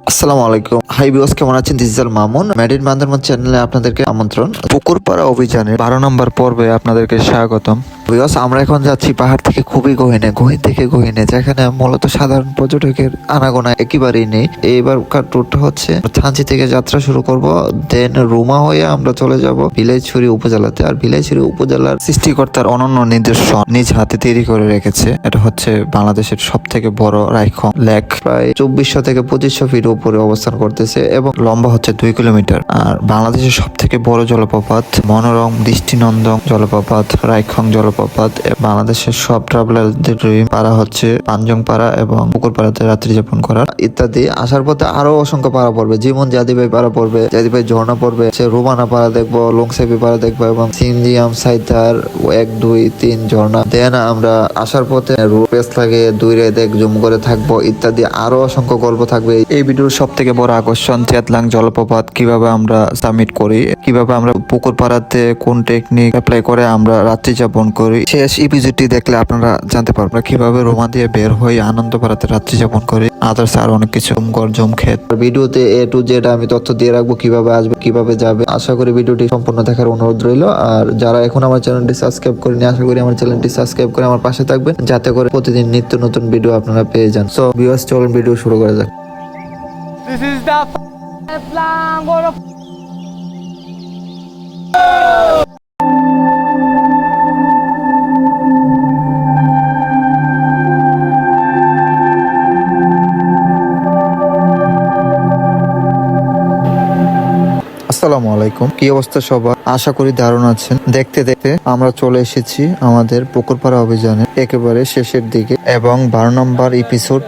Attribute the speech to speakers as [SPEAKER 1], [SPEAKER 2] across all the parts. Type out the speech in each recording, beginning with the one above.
[SPEAKER 1] আসসালামু আলাইকুম। Hi viewers, কেমন আছেন? This is Al Mamun. Made in Bandarban চ্যানেলে আপনাদেরকে আমন্ত্রণ। পুকুরপাড়া অভিযানে 12 নম্বর পর্বে আপনাদেরকে স্বাগতম। ভিউয়ার্স, আমরা এখন যাচ্ছি পাহাড় থেকে খুবই গহীনে, গহীন থেকে গহীনে, যেখানে মূলত সাধারণ পর্যটকের আনাগোনা একেবারেই নেই। এইবারকার ট্যুরটা হচ্ছে থানচি থেকে যাত্রা শুরু করব, দেন রুমা হয়ে আমরা চলে যাব বিলাইছড়ি উপজেলাতে। আর বিলাইছড়ি উপজেলার সৃষ্টিকর্তার অনন্য নিদর্শন নিজ হাতে তৈরি করে রেখেছে। এটা হচ্ছে বাংলাদেশের সব থেকে বড় রাইখং লেক, প্রায় 2400 থেকে 2500 ফিট উপরে অবস্থান করতেছে এবং লম্বা হচ্ছে 2 কিলোমিটার। আর বাংলাদেশের সব থেকে বড় জলপ্রপাত, মনোরম দৃষ্টিনন্দন জলপ্রপাত রাইখং জলপ্রপাত। বাংলাদেশের সব ট্রাভেলারদের ড্রিম পাড়া হচ্ছে পাঞ্জং পাড়া এবং পুকুরপাড়াতে রাত্রি যাপন করার ইত্যাদি। আসার পথে আরো অসংখ্য পাড়া পড়বে, যেমন জাদিভাই পাড়া পড়বে, জাদিভাই ঝর্ণা পড়বে, রোমানা পাড়া দেখবো, লংসাইপি পাড়া দেখবো এবং সিনজিয়াম সাইতার 1 2 3 ঝর্ণা। দেন আমরা আসার পথে রুপেস লাগে 2 রেত 1 জুম করে থাকবো ইত্যাদি। আরো অসংখ্য গল্প থাকবে। এই ভিডিওর সব থেকে বড় আকর্ষণ চেতলাং জলপ্রপাত, কিভাবে আমরা সাবমিট করি, কিভাবে আমরা পুকুর পাড়াতে কোন টেকনিক অ্যাপ্লাই করে আমরা রাত্রি যাপন করি। শেষ ইপিজিটি দেখলে আপনারা জানতে পারবেন কিভাবে রোমা দিয়ে বের হয়ে আনন্দ পাড়াতে রাত্রি যাপন করি। আদার্স আর অনেক কিছু জমখেত ভিডিওতে A to Z আমি তথ্য দিয়ে রাখবো, কিভাবে আসবে কিভাবে যাবে। আশা করি ভিডিওটি সম্পূর্ণ দেখার অনুরোধ রইল। আর যারা এখন আমার চ্যানেলটি সাবস্ক্রাইব করেনি, আশা করি আমার চ্যানেলটি সাবস্ক্রাইব করে আমার পাশে থাকবেন, যাতে করে প্রতিদিন নিত্য নতুন ভিডিও আপনারা পেয়ে যান। সো ভিউয়ার্স, চলুন ভিডিও শুরু করা যাক।
[SPEAKER 2] This is the plan.
[SPEAKER 1] আসসালামু আলাইকুম, কি অবস্থা সবার? আশা করি দারুণ আছেন। দেখতে দেখতে আমরা চলে এসেছি আমাদের পুকুরপাড়া অভিযানে একেবারে শেষের দিকে এবং 12 নম্বর এপিসোড।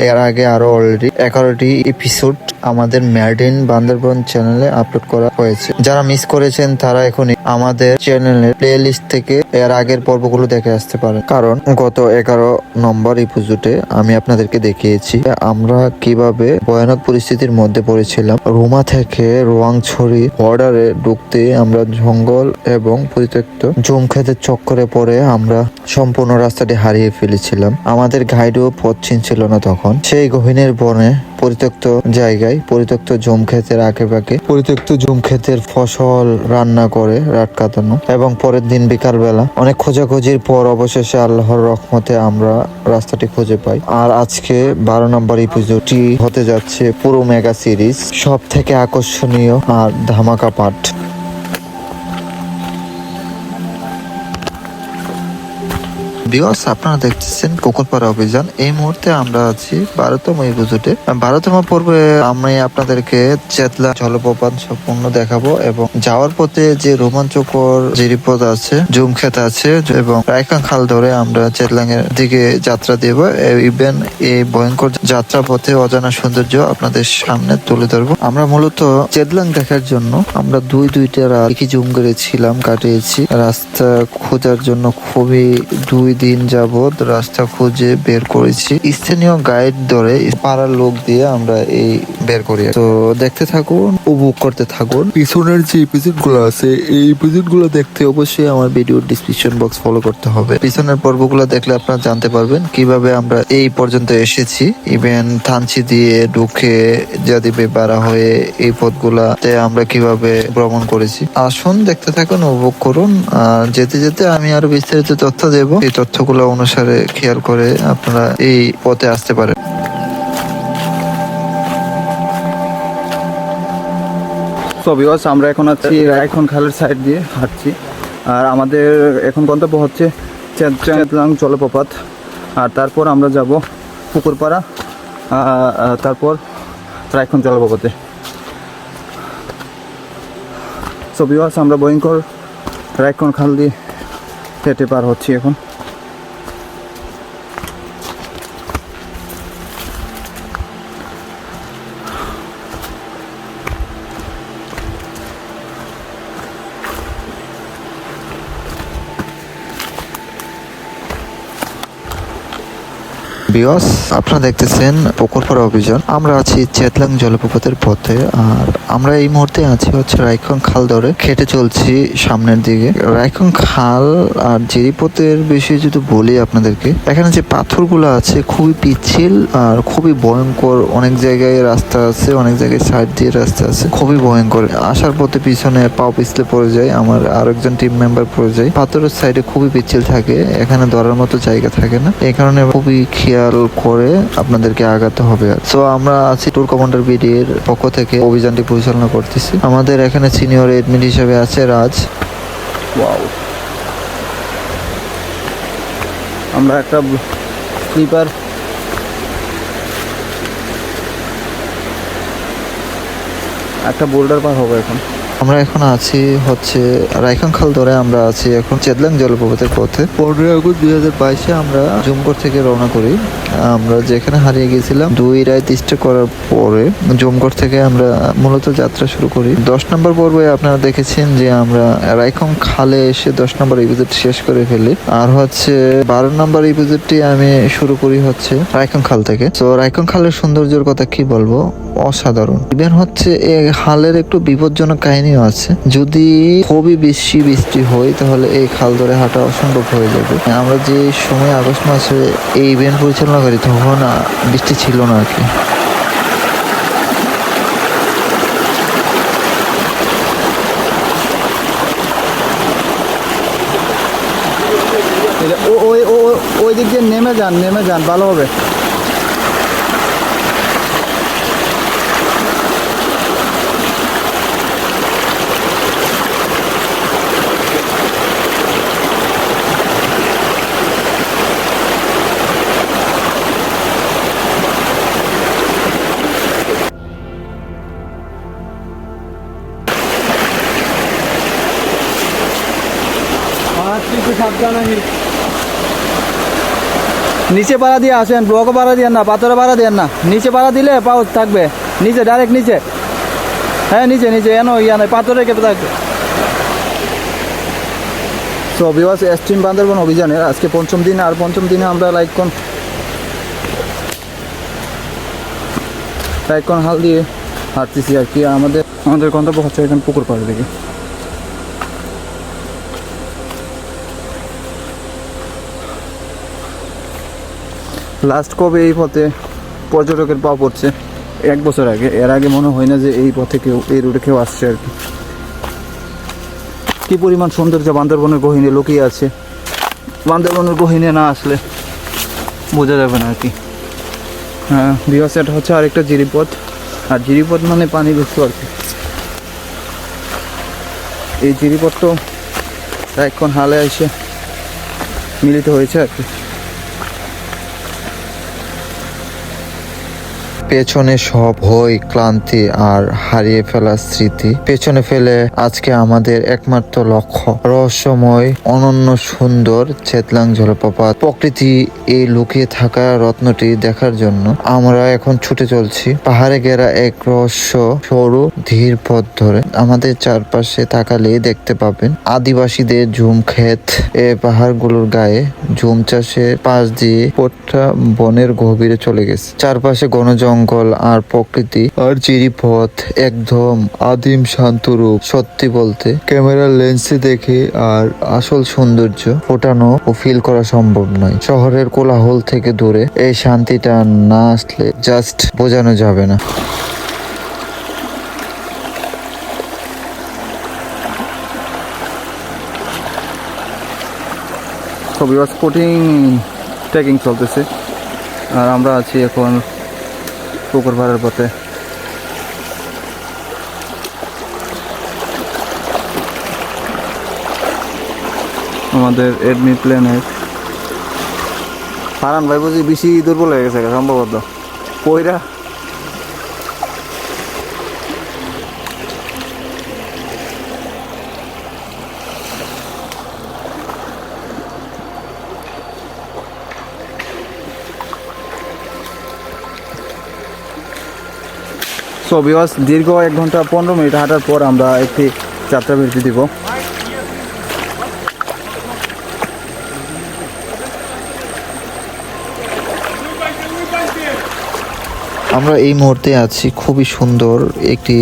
[SPEAKER 1] এর আগে আরো অলরেডি 11টি এপিসোড আমাদের মেড ইন বান্দরবান চ্যানেলে আপলোড করা হয়েছে। যারা মিস করেছেন তারা এখনই আমাদের চ্যানেলের প্লে লিস্ট থেকে এর আগের পর্বগুলো দেখে আসতে পারেন, কারণ গত 11 নম্বর এপিসোডে আমি আপনাদেরকে দেখিয়েছি আমরা কিভাবে ভয়ানক পরিস্থিতির মধ্যে পড়েছিলাম। রুমা থেকে রোয়াংছড়ি বর্ডারে ঢুকতে আমরা জঙ্গল এবং পরিত্যক্ত জুম খেতের চক্করে পড়ে আমরা সম্পূর্ণ রাস্তাটি হারিয়ে ফেলেছিলাম। আমাদের গাইডও পথ চিনছিল না তখন। সেই গহীনের বনে পরিত্যক্ত জায়গায় পরিত্যক্ত জুম ক্ষেতের আঁকেবাঁকে পরিত্যক্ত জুম ক্ষেতের ফসল রান্না করে রাত কাটানো এবং পরের দিন বিকাল বেলা অনেক খোঁজাখুঁজির পর অবশেষে আল্লাহর রহমতে আমরা রাস্তাটি খুঁজে পাই। আর আজকে 12 নম্বর এপিসোডটি হতে যাচ্ছে পুরো মেগা সিরিজ সব থেকে আকর্ষণীয় আর ধামাকা পাঠ। ভিউয়ার্স, আপনারা দেখতেছেন পুকুরপাড়া অভিযান। এই মুহূর্তে আমরা আছি 12তম এপিসোডে। 12তম পর্বে আমি আপনাদেরকে চেতলা জলপ্রপাত সম্পূর্ণ দেখাবো এবং যাওয়ার পথে যে রোমাঞ্চকর জিরিপথ আছে, জুমক্ষেত আছে এবং রায়কাং খাল ধরে আমরা চেতলাং এর দিকে যাত্রা দেব। ইভেন এই ভয়ঙ্কর যাত্রা পথে অজানা সৌন্দর্য আপনাদের সামনে তুলে ধরবো। আমরা মূলত চেতলাং দেখার জন্য আমরা দুইটা রাত কি জুম করেছিলাম, কাটিয়েছি। রাস্তা খোঁজার জন্য খুবই 2 দিন যাবত রাস্তা খুঁজে বের করেছি। স্থানীয় গাইড ধরে পাড়ার লোক দিয়ে আমরা এই বের করি। তো দেখতে থাকুন, উপভোগ করতে থাকুন। পিছনের যে এপিসোড গুলো আছে এই এপিসোড গুলো দেখতে অবশ্যই আমার ভিডিও ডিসক্রিপশন বক্স ফলো করতে হবে। পিছনের পর্বগুলো দেখলে আপনারা জানতে পারবেন কিভাবে আমরা এই পর্যন্ত এসেছি। ইভেন থানচি দিয়ে ঢুকে জাদিবে পাড়া হয়ে এই পথগুলাতে আমরা কিভাবে ভ্রমণ করেছি। আসুন দেখতে থাকুন, উপভোগ করুন। আর যেতে যেতে আমি আরো বিস্তারিত তথ্য দেব। এই তথ্যগুলো অনুসারে খেয়াল করে আপনারা এই পথে আসতে পারেন।
[SPEAKER 2] সো ভিউয়ার্স, আমরা এখন আছি রায়খন খালের সাইড দিয়ে হাঁটছি। আর আমাদের এখন গন্তব্য হচ্ছে চেতলাং জলপ্রপাত। আর তারপর আমরা যাব পুকুরপাড়া, তারপর রায়খন জলপ্রপাতে। সো ভিউয়ার্স, আমরা ভয়ঙ্কর রায়খন খাল দিয়ে হেঁটে পার হচ্ছি এখন।
[SPEAKER 1] বিয়স আপনারা দেখতেছেন পুকুরপাড়া অভিযান। আমরা আছি চেতলাং জলপ্রপাতের পথে, আর আমরা এই মুহূর্তে আছি হচ্ছে রাইখং খাল ধরে খেটে চলছি সামনের দিকে। রাইখং খাল আর জিরিপথের বিষয়ে যদি বলি আপনাদেরকে, এখানে যে পাথরগুলো আছে খুবই পিচ্ছিল আর খুবই ভয়ঙ্কর। অনেক জায়গায় রাস্তা আছে, অনেক জায়গায় সাইড দিয়ে রাস্তা আছে, খুবই ভয়ঙ্কর। আসার পথে পিছনে পাও পিছলে পড়ে যায়, আমার আরেকজন টিম মেম্বার পড়ে যায়। পাথরের সাইডে খুবই পিচ্ছিল থাকে, এখানে ধরার মতো জায়গা থাকে না, এই কারণে খুবই খেয়াল করে আপনাদেরকে আগাতে হবে। সো আমরা আছি ট্যুর কমান্ডার বিডি এর পক্ষ থেকে অভিযানটি পরিচালনা করতেছি। আমাদের এখানে সিনিয়র এডমিন হিসেবে আছে রাজ।
[SPEAKER 2] ওয়াও, আমরা একটা স্লিপার বোল্ডার পার হবো এখন।
[SPEAKER 1] আমরা এখন আছি হচ্ছে রাইখং খাল ধরে, আমরা আছি এখন চেতলাং জলপ্রপাতের পথে। 15 আগস্ট 2022 আমরা জুমগড় থেকে রওনা করি। আমরা যেখানে হারিয়ে গেছিলাম 2 রাত স্টে করার পরে জুমগড় থেকে আমরা মূলত যাত্রা শুরু করি। 10 নম্বর পর্বে আপনারা দেখেছেন যে আমরা রাইখং খালে এসে 10 নম্বর ইপিসোড শেষ করে ফেলি, আর হচ্ছে 12 নম্বর ইপিসোডটি আমি শুরু করি হচ্ছে রাইখং খাল থেকে। তো রাইখং খালের সৌন্দর্যের কথা কি বলবো, অসাধারণ। ইভেন হচ্ছে এই খালের একটু বিপজ্জনক কাহিনীও আছে, যদি খুবই বেশি বৃষ্টি হয় তাহলে এই খাল ধরে হাঁটা অসম্ভব হয়ে যাবে। আমরা যে সময় আগস্ট মাসে এই ইভেন্ট পরিচালনা করি তখন বৃষ্টি ছিল না আর কি।
[SPEAKER 2] ওই দিক দিয়ে নেমে যান ভালো হবে। নিচে পাড়া দিয়ে আসেন, ব্লকে পাড়া দিয়ে না, পাথরে পাড়া দিয়ে না, নিচে পাড়া দিলে পাউচ থাকবে নিচে, ডাইরেক্ট নিচে। হ্যাঁ নিচে এনো নয়, পাথরে কেটে থাকবে। তো ভিউয়ার্স, এক্সট্রিম বান্দরবন অভিযানের আজকে পঞ্চম দিন, আর পঞ্চম দিনে আমরা রাইখং হাল দিয়ে হাঁটতেছি আর কি। আমাদের গন্তব্য হচ্ছে এখানে পুকুর পাড়ের দিকে। লাস্ট কবে এই পথে পর্যটকের পা পড়ছে? 1 বছর আগে। এর আগে মনে হয় না যে এই পথে কেউ, এই রুটে কেউ আসছে আর কি। কী পরিমাণ সৌন্দর্য বান্দরবনের গহীনে লুকিয়ে আছে, বান্দরবনের গহীনে না আসলে বোঝা যাবে না আর কি। হ্যাঁ ভিউয়ার্স, এটা হচ্ছে আরেকটা জিরিপথ, আর জিরিপথ মানে পানি বেশি আর কি। এই জিরিপথ তো এখন হালে এসে মিলিত হয়েছে আর কি।
[SPEAKER 1] পেছনে সব ভয়, ক্লান্তি আর হারিয়ে ফেলার স্মৃতি পেছনে ফেলে আজকে আমাদের একমাত্র লক্ষ্য রহস্যময়, অনন্য, সুন্দর চেতলাং জলপ্রপাত। প্রকৃতি এই লুকিয়ে থাকা রত্নটি দেখার জন্য আমরা এখন ছুটে চলছি পাহাড়ে ঘেরা এক রহস্য সরু ধীর পথ ধরে। আমাদের চারপাশে তাকালেই দেখতে পাবেন আদিবাসীদের ঝুম ক্ষেত। এ পাহাড়গুলোর গায়ে ঝুম চাষের পাশ দিয়ে পথটা বনের গভীরে চলে গেছে। চারপাশে ঘন জঙ্গল আর প্রকৃতি, আর জিরিপথ একদম আদিম শান্ত রূপ। সত্যি বলতে ক্যামেরার লেন্সে দেখে আর আসল সৌন্দর্য ফোটানো ও ফিল করা সম্ভব নয়। শহরের কোলাহল থেকে দূরে এই শান্তিটা না আসলে জাস্ট বোঝানো যাবে না।
[SPEAKER 2] স্পোর্টিং ট্রেকিং চলতেছে, আর আমরা আছি এখন পুকুর পাড়ের পথে। আমাদের এডমি প্ল্যানের হারান ভাই বুঝি বেশি দুর্বল হয়ে গেছে সম্ভবত কইরা। সো ভিউয়ার্স, দীর্ঘ 1 ঘন্টা 15 মিনিট হাঁটার পর আমরা একটি যাত্রা বিরতি দিব।
[SPEAKER 1] আমরা এই মুহূর্তে আছি খুবই সুন্দর একটি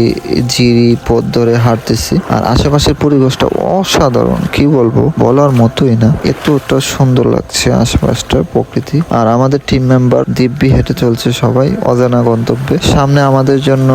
[SPEAKER 1] জিরি পথ ধরে হাঁটতেছি, আর আশেপাশের পরিবেশটা অসাধারণ, কি বলবো, বলার মতোই না, এতটা সুন্দর লাগছে আশেপাশটা প্রকৃতি। আর আমাদের টিম মেম্বার দিব্যি হেঁটে চলছে সবাই অজানা গন্তব্যে। সামনে আমাদের জন্য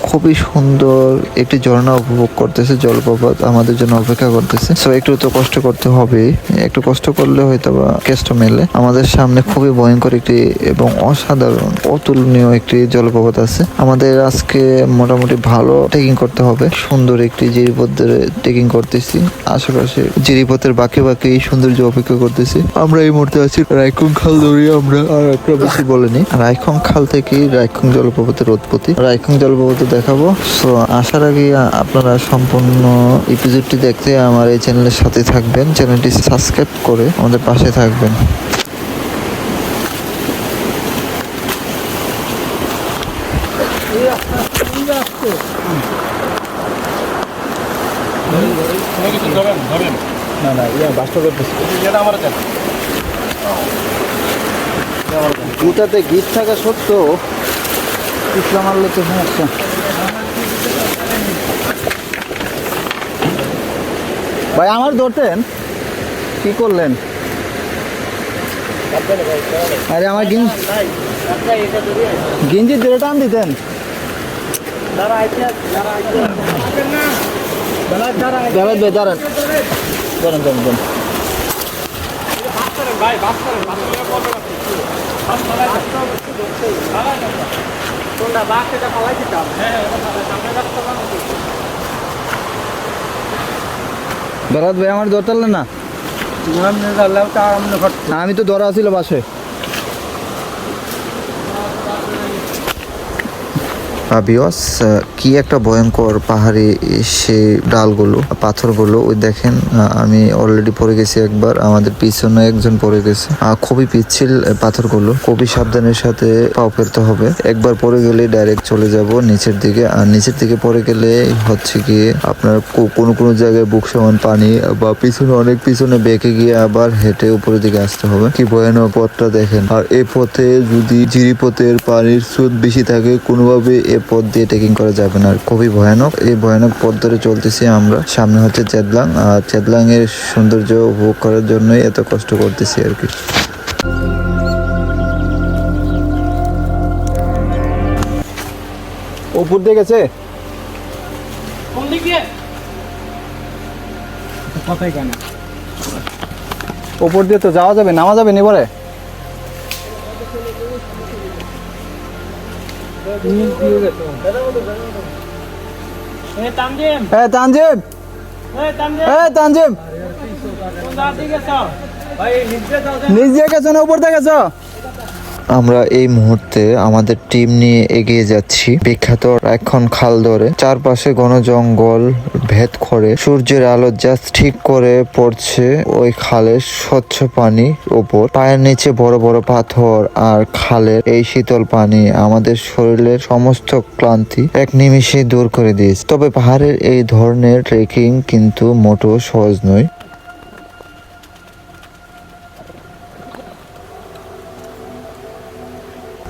[SPEAKER 1] খুবই সুন্দর একটি ঝর্ণা উপভোগ করতেছে, জলপ্রপাত আমাদের জন্য অপেক্ষা করতেছে। সো একটু তো কষ্ট করতে হবে, একটু কষ্ট করলে হয়তো বা কেষ্ট মেলে। আমাদের সামনে খুবই ভয়ঙ্কর একটি এবং অসাধারণ অতুলনীয় একটি জলপ্রপাত আছে। আমাদের আজকে মোটামুটি ভালো ট্রেকিং করতে হবে। সুন্দর একটি জিরিপথ ধরে ট্রেকিং করতেছি, আশেপাশে জিরিপথের বাকি বাকি সৌন্দর্য অপেক্ষা করতেছি। আমরা এই মুহূর্তে আছি রাইখং খাল ধরে, আমরা আর একটা বেশি বলেনি, রাইখং খাল থেকে রাইখং জলপ্রপাতের উৎপত্তি। রাইখং জলপ্রপাত দেখাবো। সো আসার আগে আপনারা সম্পূর্ণ এপিসোডটি দেখতে আমার এই চ্যানেলের সাথে থাকবেন, চ্যানেলটি সাবস্ক্রাইব করে আমাদের পাশে থাকবেন।
[SPEAKER 2] জুতাতে গিট থাকা সত্ত্বেও পিছলা মারলে তো সমস্যা। ভাই আমার ধরতেন, কি করলেন? আরে আমার গিঞ্জির ধরে টান দিতেন। দাঁড়ান দাঁড়ান বেড়াত ভাই আমার ধরতে পারলেন না? আমি তো ধরা ছিল বাসে।
[SPEAKER 1] বিয়স কি একটা ভয়ঙ্কর পাহাড়ি সে ডালগুলো পাথরগুলো, ওই দেখেন আমি অলরেডি পড়ে গেছি একবার, আমাদের পিছনে একজন পড়ে গেছে। খুবই পিচ্ছিল পাথরগুলো, খুবই সাবধানের সাথে পাও ফেলতে হবে। একবার পড়ে গেলে ডাইরেক্ট চলে যাব নিচের দিকে, আর নিচের দিকে পড়ে গেলে হচ্ছে কি আপনার কোনো কোনো জায়গায় বুক সমান পানি, বা পিছনে অনেক পিছনে বেঁকে গিয়ে আবার হেঁটে উপরের দিকে আসতে হবে। কি ভয়ানক পথটা দেখেন। আর এই পথে যদি জিরিপথের পানির স্রোত বেশি থাকে, কোনোভাবে পথ দিয়ে ট্রেকিং করা যাবে না, খুবই ভয়ানক। এই ভয়ানক পথ ধরে চলতেছি আমরা। সামনে হচ্ছে চেদলাং, আর চেদলাং এর সৌন্দর্য উপভোগ করার জন্যই এত কষ্ট করতেছি আর কি।
[SPEAKER 2] উপর দিয়ে গেছে উপর দিয়ে তো যাওয়া যাবে, নামা যাবে না এবারে। নিজে গেছো না উপর দিয়ে গেছো?
[SPEAKER 1] আমরা এই মুহূর্তে আমাদের টিম নিয়ে এগিয়ে যাচ্ছি বিখ্যাত রাইখং খাল ধরে। চারপাশে ঘন জঙ্গল ভেদ করে সূর্যের আলো জাস্ট ঠিক করে পড়ছে ওই খালের স্বচ্ছ পানির উপর। পায়ের নিচে বড় বড় পাথর, আর খালের এই শীতল পানি আমাদের শরীরের সমস্ত ক্লান্তি এক নিমিষে দূর করে দিয়েছে। তবে পাহাড়ের এই ধরনের ট্রেকিং কিন্তু মোটেও সহজ নয়।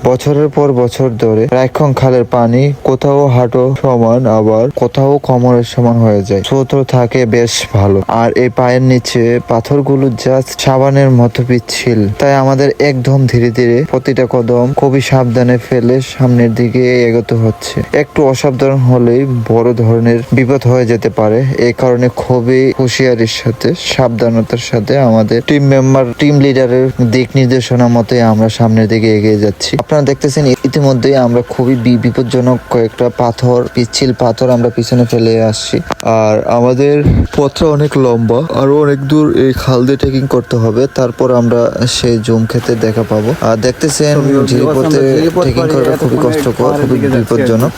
[SPEAKER 1] বছরের পর বছর ধরে রাইখং খালের পানি কোথাও হাঁটু সমান, আবার কোথাও কোমরের সমান হয়ে যায়। স্রোত থাকে বেশ ভালো, আর এই পায়ের নিচে পাথরগুলো জাস্ট সাবানের মতো পিচ্ছিল। তাই আমাদের একদম ধীরে ধীরে প্রতিটা কদম খুবই সাবধানে ফেলে সামনের দিকে এগোতে হচ্ছে। একটু অসাবধান হলেই বড় ধরনের বিপদ হয়ে যেতে পারে। এই কারণে খুবই হুঁশিয়ারির সাথে সাবধানতার সাথে আমাদের টিম মেম্বার টিম লিডারের দিক নির্দেশনা মতে আমরা সামনের দিকে এগিয়ে যাচ্ছি। আপনারা দেখতেছেন ইতিমধ্যে আমরা খুবই বিপজ্জনক কয়েকটা পাথর, পিচ্ছিল পাথর আমরা পিছনে ফেলে আসছি। আর আমাদের পথটা অনেক লম্বা, আরো অনেক দূর এই খাল দিয়ে ট্রেকিং করতে হবে, তারপর আমরা সেই জুম খেতে দেখা পাবো। আর দেখতেছেন জিরিপথে ট্রেকিং করাটা খুবই কষ্টকর, খুবই বিপজ্জনক।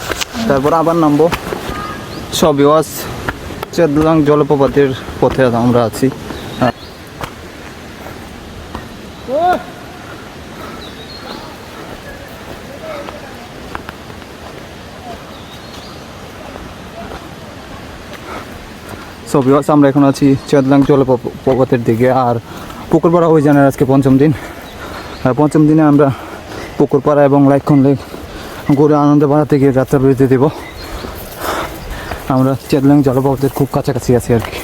[SPEAKER 2] তারপর আবার নামবো। সব ওয়াস চেদলাং জলপ্রপাতের পথে আমরা আছি। সো ভিউয়ার্স, আমরা এখন আছি চেদলাং জলপ্রপাতের দিকে। আর পুকুরপাড়া অভিযানের আজকে পঞ্চম দিন। আর পঞ্চম দিনে আমরা পুকুরপাড়া এবং রাইখং লেক ঘুরে আনন্দ বাড়াতে গিয়ে যাত্রা বিরতি দেব। আমরা চেতলাং জলপ্রপাতের খুব কাছাকাছি আছি আর কি।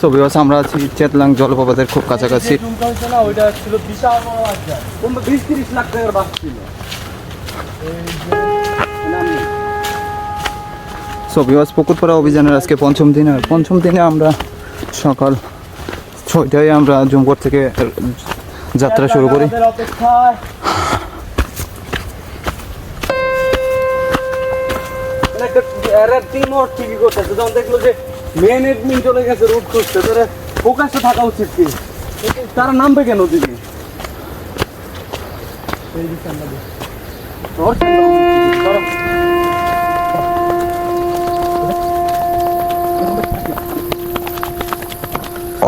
[SPEAKER 2] তো বিকজ আমরা আছি চেতলাং জলপ্রপাতের খুব কাছাকাছি।
[SPEAKER 3] ওইটা ছিল বিশাল বড় বাজার, 20-30 লাখ টাকার বাস ছিল।
[SPEAKER 2] সো বিকজ পুকুরপাড়া অভিযানের আজকে পঞ্চম দিন, আর পঞ্চম দিনে আমরা সকাল 6টায় আমরা জুমগড় থেকে যাত্রা শুরু করি।
[SPEAKER 3] অপেক্ষায় একটা টিম ওর ঠিকই করতেছে, যখন দেখলো যে মেন এডমিন চলে গেছে রুট করতে, তারা ফোকাসে থাকা উচিত কি, তারা নামবে কেন দিদি?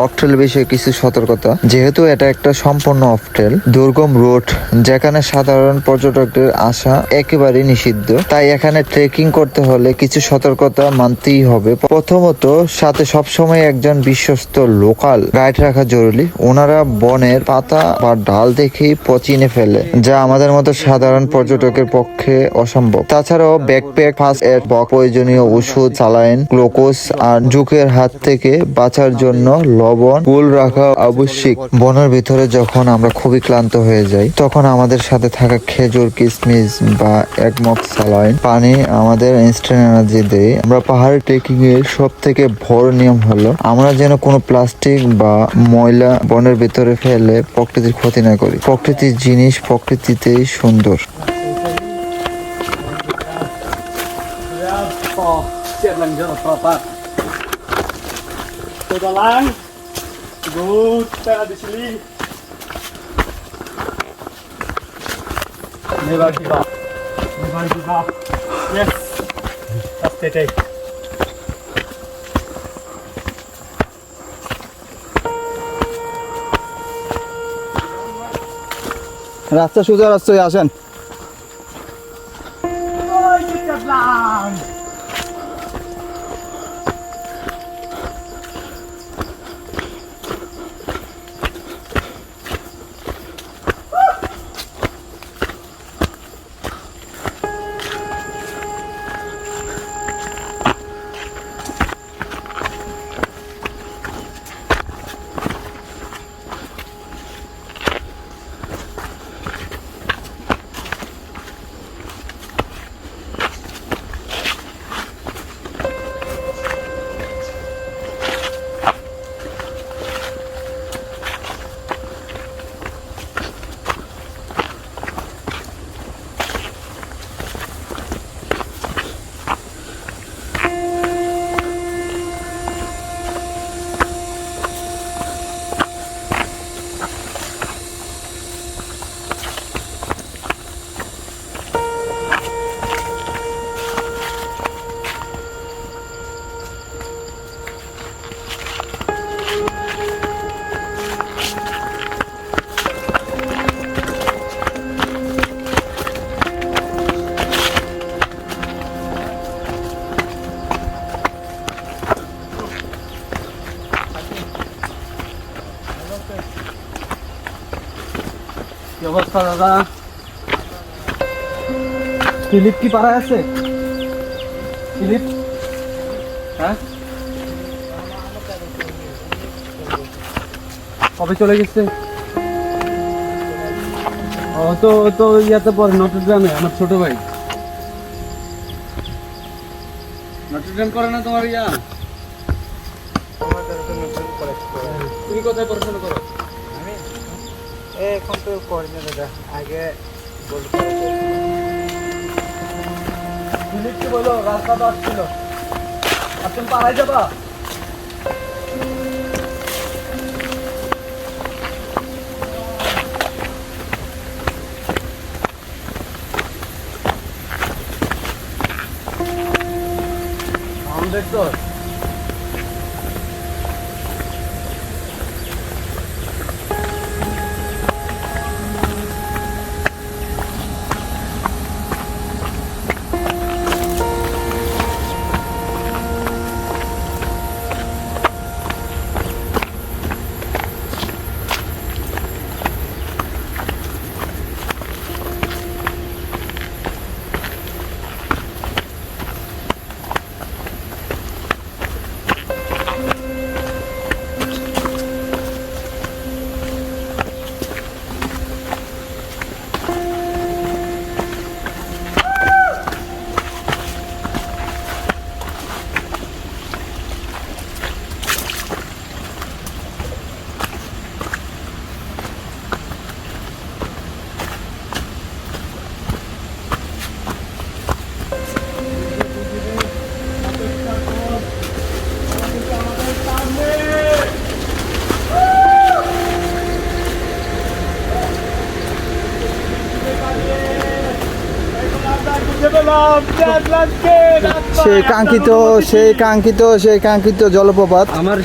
[SPEAKER 1] অফটেল বিষয়ে কিছু সতর্কতা। যেহেতু এটা একটা সম্পূর্ণ অফটেল, দুর্গম রোড যেখানে সাধারণ পর্যটকদের আসা একেবারে নিষিদ্ধ, তাই এখানে ট্রেকিং করতে হলে কিছু সতর্কতা মানতেই হবে। প্রথমত, সাথে সবসময় একজন বিশ্বস্ত লোকাল গাইড রাখা জরুরি। ওনারা বনের পাতা বা ডাল দেখেই চিনে ফেলে, যা আমাদের মতো সাধারণ পর্যটকের পক্ষে অসম্ভব। তাছাড়াও ব্যাকপ্যাক, ফার্স্ট এড বক্স, প্রয়োজনীয় ওষুধ, স্যালাইন, গ্লুকোজ আর জুকের হাত থেকে বাঁচার জন্য লবণ, কুল রাখা আবশ্যিক। বনের ভিতরে যখন আমরা খুবই ক্লান্ত হয়ে যাই, তখন আমাদের সাথে থাকা খেজুর, কিশমিশ বা একমগ স্যালাইন পানি আমাদের ইনস্ট্যান্ট এনার্জি দেয়। আমরা পাহাড়ি ট্রেকিং এর সব থেকে বড় নিয়ম হলো আমরা যেন কোনো প্লাস্টিক বা ময়লা বনের ভিতরে ফেলে প্রকৃতির ক্ষতি না করি। প্রকৃতির জিনিস প্রকৃতিতেই সুন্দর।
[SPEAKER 3] Chetlang jolaprat. Chetlang. Good, pera di sini. Never give up. Never give up. Yes. That's it.
[SPEAKER 2] রাস্তা সোজা রাস্তায় আসেন।
[SPEAKER 3] Oy, Chetlang. কি অবস্থা দাদা? ফিলিপ কি পাড়ায় আছে? ফিলিপ, হ্যাঁ, কবে চলে গেছে? ও তো তো ইয়াতে পড়ে নটরডেমে, আমার ছোট ভাই। নটরডেম করে না তোমার ইয়া? তুমি কোথায় পড়াশোনা করো?
[SPEAKER 4] এখন তো করি না দাদা, আগে বলতে
[SPEAKER 3] ফিলিপকে বলো রাস্তা তো আসছিল, আর তুমি পাড়ায় যাবা? দেখতো
[SPEAKER 2] সেই কাঙ্ক্ষিত জলপ্রপাত।
[SPEAKER 3] আমার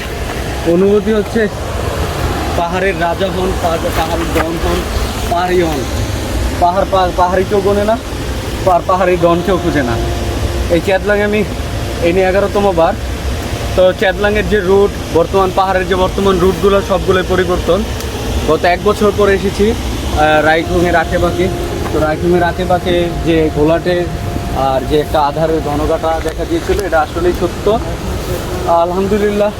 [SPEAKER 3] অনুভূতি হচ্ছে পাহাড়ের রাজা হন, পাহাড়ের ডন হন, পাহাড়ি হন, পাহাড়ি কেউ গোনে না, পাহাড়ি ডন কেউ খুঁজে না। এই চ্যাদলাঙে আমি এই নিয়ে 11তম বার। তো চ্যাদলাঙের যে রুট, পাহাড়ের যে বর্তমান রুটগুলো সবগুলোই পরিবর্তন। গত 1 বছর পরে এসেছি রাইখুংয়ের আশেপাশে। তো রাইখুংয়ের আশেপাশে যে ঘোলাটে আর যে একটা আধারের ঘনঘাটা দেখা দিয়েছিল, এটা আসলেই সত্য। আলহামদুলিল্লাহ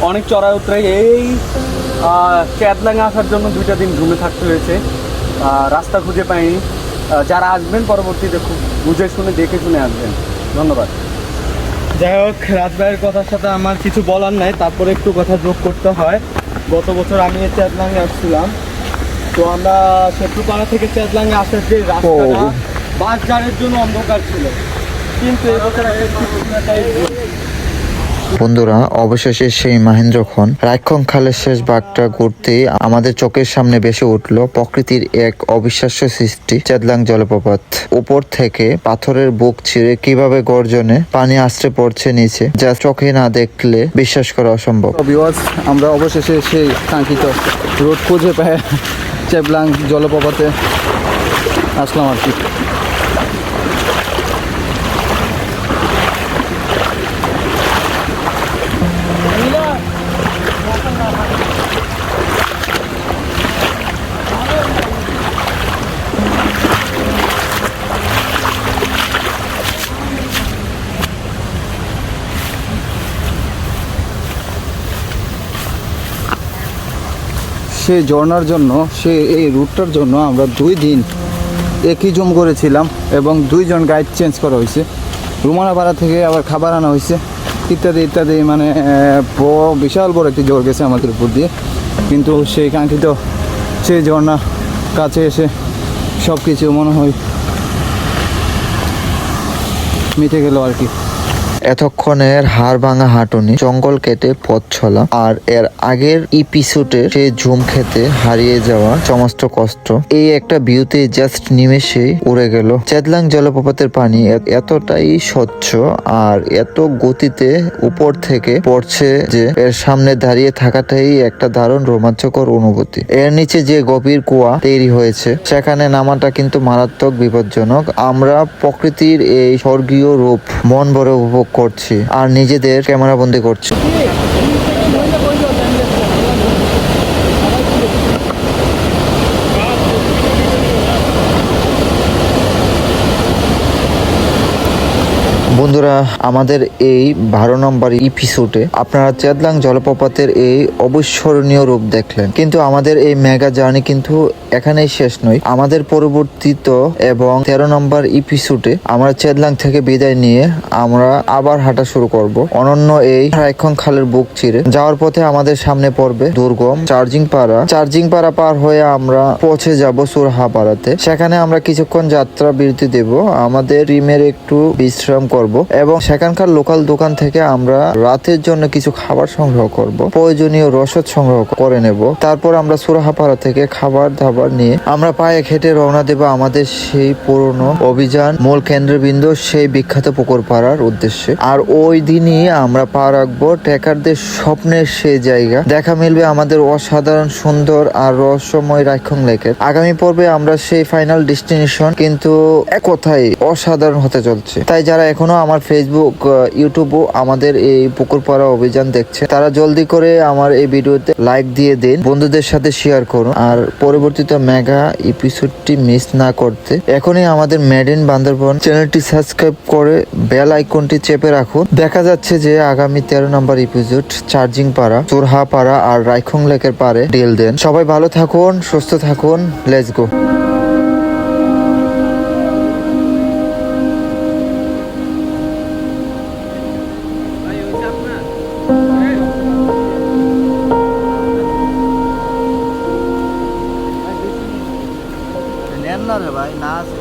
[SPEAKER 3] অনেক চড়াই উতরাই। এই চ্যাদলাঙে আসার জন্য 2টা দিন ঘুমে থাকতে হয়েছে, রাস্তা খুঁজে পাইনি। যারা আসবেন পরবর্তীতে খুব বুঝে শুনে দেখে শুনে আসবেন। ধন্যবাদ। যাই হোক, রাজভাইয়ের কথার সাথে আমার কিছু বলার নাই, তারপরে একটু কথা যোগ করতে হয়। গত বছর আমি এই চ্যাদলাঙে আসছিলাম। তো আমরা সেতুপাড়া থেকে চ্যাদলাঙে আসার যে রাস্তাটা বাস যাওয়ার জন্য অন্ধকার ছিল, কিন্তু এবছর
[SPEAKER 1] বন্ধুরা, অবশেষে সেই মাহেন্দ্রক্ষণ রাইখং খালের শেষ ভাগটা ঘুরতে আমাদের চোখের সামনে ভেসে উঠল প্রকৃতির এক অবিশ্বাস্য সৃষ্টি, চ্যাদলাং জলপ্রপাত। উপর থেকে পাথরের বুক ছিঁড়ে কিভাবে গর্জনে পানি আশ্রে পড়ছে নিচে, যা চোখে না দেখলে বিশ্বাস করা অসম্ভব।
[SPEAKER 2] আমরা অবশেষে সেই কাঙ্ক্ষিত রোড খুঁজে পেয়ে চ্যাদলাং জলপ্রপাতে আসলাম আর কি। সেই ঝর্ণার জন্য, এই রুটটার জন্য আমরা 2 দিন একই জম করেছিলাম এবং 2জন গাইড চেঞ্জ করা হয়েছে। রুমানাপাড়া থেকে আবার খাবার আনা হয়েছে, ইত্যাদি ইত্যাদি। মানে বিশাল বড় একটি ঝড় গেছে আমাদের উপর দিয়ে, কিন্তু সেই কাঙ্ক্ষিত সেই ঝর্ণা কাছে এসে সব কিছু মনে হয় মিটে গেল আর কি।
[SPEAKER 1] এতক্ষণের হাড় ভাঙা হাঁটুনি, জঙ্গল কেটে পথ চলা, আর এর আগের এপিসোডে সে ঝুম খেতে হারিয়ে যাওয়া সমস্ত কষ্ট এই একটা ভিউতে জাস্ট নিমেষে উড়ে গেল। চ্যাদলাং জলপ্রপাতের পানি এতটাই স্বচ্ছ আর এত গতিতে উপর থেকে পড়ছে যে এর সামনে দাঁড়িয়ে থাকাটাই একটা দারুণ রোমাঞ্চকর অনুভূতি। এর নিচে যে গভীর কুয়া তৈরি হয়েছে, সেখানে নামাটা কিন্তু মারাত্মক বিপজ্জনক। আমরা প্রকৃতির এই স্বর্গীয় রূপ মন ভরে উপভোগ করছি আর নিজেদের ক্যামেরা বন্দি করছি। বন্ধুরা, আমাদের এই 12 নম্বর এপিসোডে আপনারা চ্যাদলাং জলপ্রপাতের এই অবিস্মরণীয় রূপ দেখলেন, কিন্তু আমাদের এই মেগা জার্নি কিন্তু এখানেই শেষ নয়। আমাদের পরবর্তীত এবং 13 নম্বর এপিসোডে আমরা চ্যাদলাং থেকে বিদায় নিয়ে আমরা আবার হাঁটা শুরু করব অনন্য এই রাইখং খালের বুক চিরে। যাওয়ার পথে আমাদের সামনে পড়বে দুর্গম চার্জিংপাড়া পার হয়ে আমরা পৌঁছে যাব সুরহাপাড়াতে। সেখানে আমরা কিছুক্ষণ যাত্রা বিরতি দেব, আমাদের টিমের একটু বিশ্রাম করব এবং সেখানকার লোকাল দোকান থেকে আমরা রাতের জন্য কিছু খাবার সংগ্রহ করব, প্রয়োজনীয় রসদ সংগ্রহ করে নেব। তারপর আমরা সুরাহাপাড়া থেকে খাবার দাবার নিয়ে আমরা পায়ে হেঁটে রওনা দেব আমাদের সেই পুরনো অভিযান মূল কেন্দ্রবিন্দু, সেই বিখ্যাত পুকুর পাড়ার উদ্দেশ্যে। আর ওই দিনই আমরা পা রাখবো ট্রেকারদের স্বপ্নের সেই জায়গা। দেখা মিলবে আমাদের অসাধারণ সুন্দর আর রহস্যময় রাইখং লেকের। আগামী পর্বে আমরা সেই ফাইনাল ডেস্টিনেশন কিন্তু এক কথায় অসাধারণ হতে চলছে। তাই যারা এখনো আমার ফেসবুক ইউটিউবও আমাদের এই পুকুর পাড়া অভিযান দেখছে, তারা জলদি করে আমার এই ভিডিওতে লাইক দিয়ে দিন, বন্ধুদের সাথে শেয়ার করুন। আর পরবর্তীতে মেগা এপিসোডটি মিস না করতে এখনই আমাদের মেড ইন বান্দরবন চ্যানেলটি সাবস্ক্রাইব করে বেল আইকনটি চেপে রাখুন। দেখা যাচ্ছে যে আগামী 13 নম্বর এপিসোড চার্জিংপাড়া, চোরহাপাড়া আর রাইখং লেকের পারে ডিল দেন। সবাই ভালো থাকুন, সুস্থ থাকুন, লেটস গো।
[SPEAKER 2] নেন না রে ভাই, না আছে।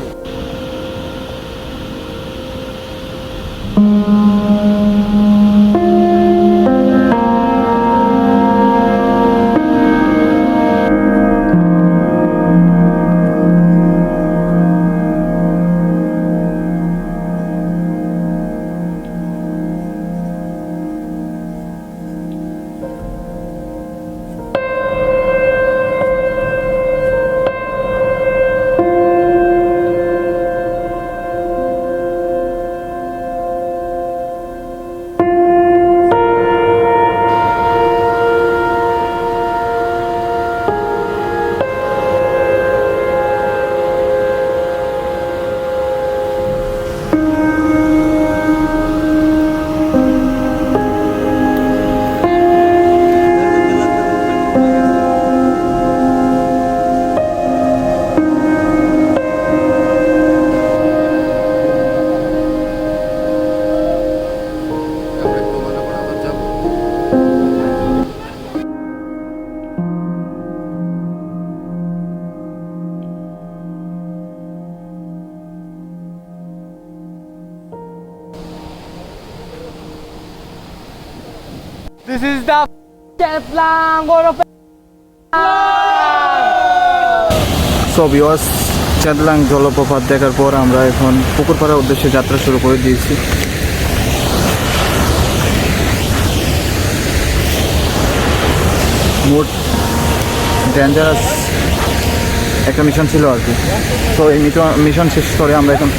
[SPEAKER 3] This is the Chetlang Waterfall.
[SPEAKER 2] So viewers, Chetlang জলপ্রপাত দেখার পর আমরা এখন পুকুরপাড়ার উদ্দেশ্যে যাত্রা শুরু করে দিয়েছি। মোট ডেঞ্জারাস একটা মিশন ছিল আর কি। তো এই মিশন শেষ করে আমরা এখন